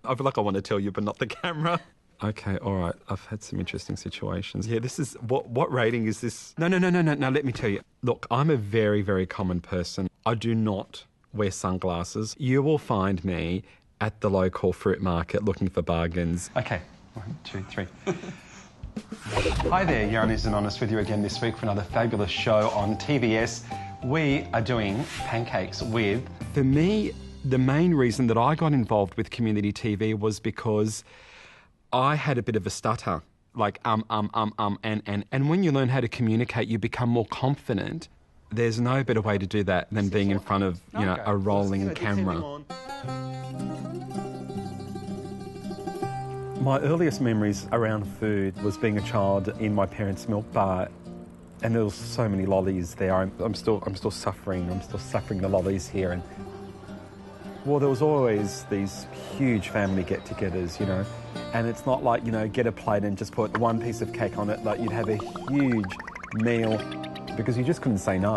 I feel like I want to tell you, but not the camera. Okay, all right. I've had some interesting situations. Yeah, this is... What rating is this? No, let me tell you. Look, I'm a very, very common person. I do not wear sunglasses. You will find me at the local fruit market looking for bargains. Okay, 1, 2, 3. Hi there, Yianni's and Honest with you again this week for another fabulous show on TBS. We are doing pancakes with... For me, the main reason that I got involved with community TV was because I had a bit of a stutter, like and when you learn how to communicate, you become more confident. There's no better way to do that than being in front of, you know, a rolling camera. My earliest memories around food was being a child in my parents' milk bar, and there was so many lollies there. I'm still suffering. I'm still suffering the lollies here. And well, there was always these huge family get-togethers, you know, and it's not like, you know, get a plate and just put one piece of cake on it. Like, you'd have a huge meal because you just couldn't say no.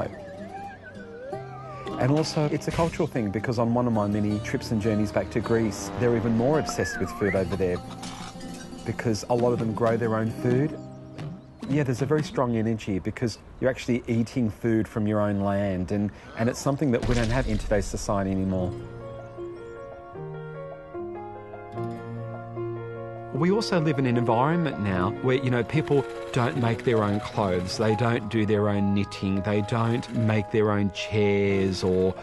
And also, it's a cultural thing because on one of my many trips and journeys back to Greece, they're even more obsessed with food over there because a lot of them grow their own food. Yeah, there's a very strong energy because you're actually eating food from your own land, and it's something that we don't have in today's society anymore. We also live in an environment now where, you know, people don't make their own clothes, they don't do their own knitting, they don't make their own chairs or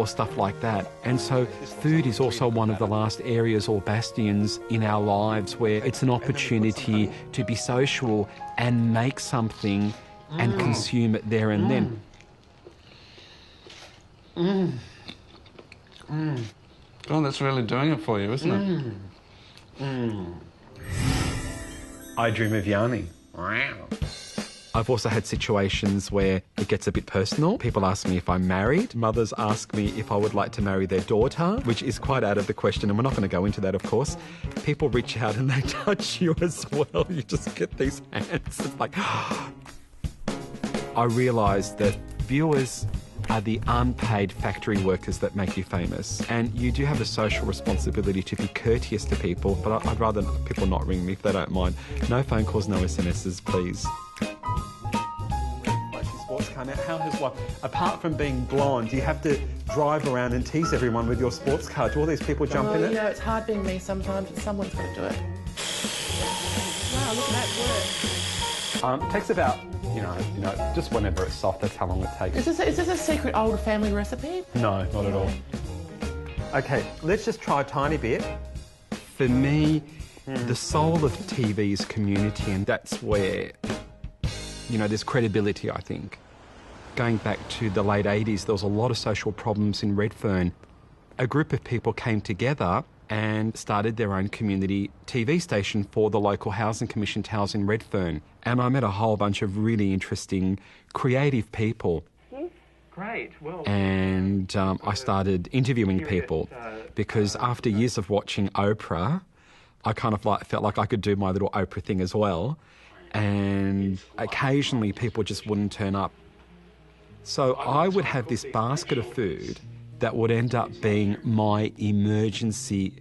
stuff like that. And so food is also one of the last areas or bastions in our lives where it's an opportunity to be social and make something and consume it there and then. Oh, that's really doing it for you, isn't it? I dream of Yianni. I've also had situations where it gets a bit personal. People ask me if I'm married. Mothers ask me if I would like to marry their daughter, which is quite out of the question, and we're not going to go into that, of course. People reach out and they touch you as well. You just get these hands. It's like... I realised that viewers are the unpaid factory workers that make you famous. And you do have a social responsibility to be courteous to people, but I'd rather people not ring me if they don't mind. No phone calls, no SMSs, please. Sports car. Now, how has one, apart from being blonde, you have to drive around and tease everyone with your sports car? Do all these people jump in it? You know, it's hard being me sometimes, but someone's got to do it. Wow, look at that work. It takes about, you know, just whenever it's soft, that's how long it takes. Is this a secret old family recipe? No, not at all. Okay, let's just try a tiny bit. For me, the soul of TV is community, and that's where, you know, there's credibility, I think. Going back to the late 80s, there was a lot of social problems in Redfern. A group of people came together and started their own community TV station for the local housing commission towers in Redfern. And I met a whole bunch of really interesting, creative people. Great. Well, and I started interviewing people because after years of watching Oprah, I kind of felt like I could do my little Oprah thing as well. And occasionally people just wouldn't turn up. So I would have this basket of food that would end up being my emergency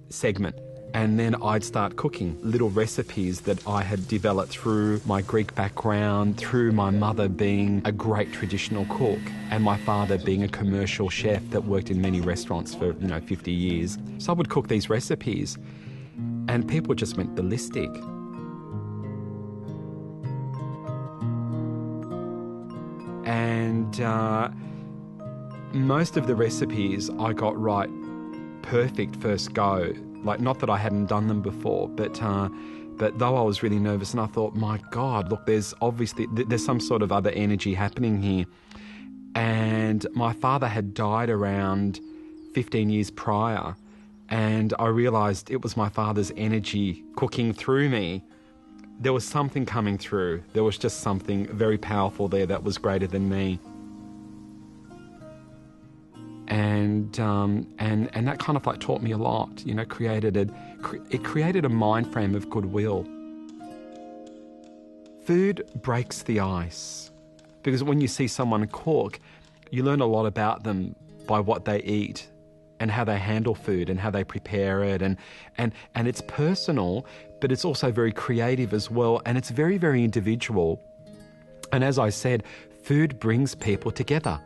segment. And then I'd start cooking little recipes that I had developed through my Greek background, through my mother being a great traditional cook, and my father being a commercial chef that worked in many restaurants for, 50 years. So I would cook these recipes, and people just went ballistic. And most of the recipes I got right perfect first go. Like, not that I hadn't done them before, but though I was really nervous, and I thought, my God, look, there's some sort of other energy happening here. And my father had died around 15 years prior, and I realised it was my father's energy cooking through me. There was something coming through. There was just something very powerful there that was greater than me. And that kind of taught me a lot, it created a mind frame of goodwill. Food breaks the ice, because when you see someone cook, you learn a lot about them by what they eat and how they handle food and how they prepare it, and it's personal, but it's also very creative as well, and it's very, very individual. And as I said, food brings people together.